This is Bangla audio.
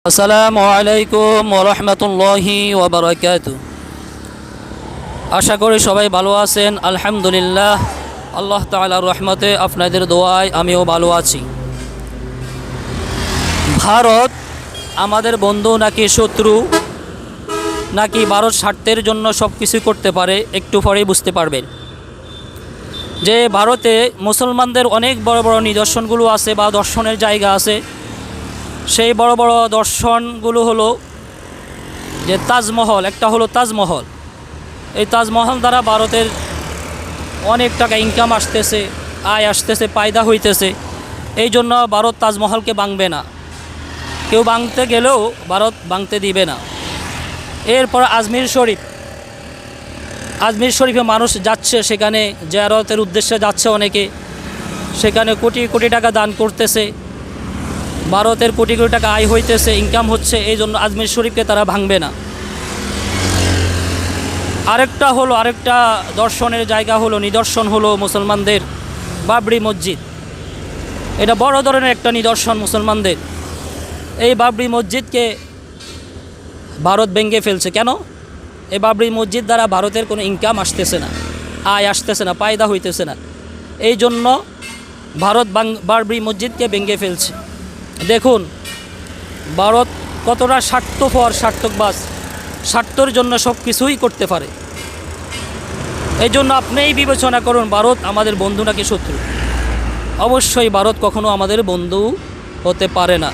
আসসালামু আলাইকুম ওয়া রাহমাতুল্লাহি ওয়া বারাকাতুহু। আশা করি সবাই ভালো আছেন। আলহামদুলিল্লাহ, আল্লাহ তাআলার রহমতে আপনাদের দোয়ায় আমিও ভালো আছি। ভারত আমাদের বন্ধু নাকি শত্রু, নাকি ভারত স্বার্থের জন্য সব কিছু করতে পারে, একটু পরেই বুঝতে পারবেন। যে ভারতে মুসলমানদের অনেক বড় বড় নিদর্শনগুলো আছে বা দর্শনের জায়গা আছে। সেই বড় বড় দর্শনগুলো হলো যে তাজমহল, একটা হলো তাজমহল। এই তাজমহল দ্বারা ভারতের অনেক টাকা ইনকাম আসতেছে, আয় আসতেছে, পায়দা হইতেছে। এই জন্য ভারত তাজমহলকে ভাঙবে না, কেউ ভাঙতে গেলেও ভারত ভাঙতে দিবে না। এরপর আজমির শরীফ, আজমির শরীফে মানুষ যাচ্ছে, সেখানে জিয়ারতের উদ্দেশ্যে যাচ্ছে অনেকে, সেখানে কোটি কোটি টাকা দান করতেছে, ভারতের কোটি কোটি টাকা আয় হইতেছে, ইনকাম হচ্ছে। এই জন্য আজমির শরীফকে তারা ভাঙবে না। আরেকটা দর্শনের জায়গা হলো, নিদর্শন হলো মুসলমানদের বাবরি মসজিদ। এটা বড় ধরনের একটা নিদর্শন মুসলমানদের। এই বাবরি মসজিদকে ভারত ভেঙে ফেলছে। কেন? এই বাবরি মসজিদ দ্বারা ভারতের কোনো ইনকাম আসতেছে না, আয় আসতেছে না, পায়দা হইতেছে না। এই জন্য ভারত বাবরি মসজিদকে ভেঙে ফেলছে। দেখুন ভারত কতটা স্বার্থপর, স্বার্থকবাজ, স্বার্থের জন্য সব কিছুই করতে পারে। এই জন্য আপনিই বিবেচনা করুন, ভারত আমাদের বন্ধু নাকি শত্রু। অবশ্যই ভারত কখনো আমাদের বন্ধু হতে পারে না।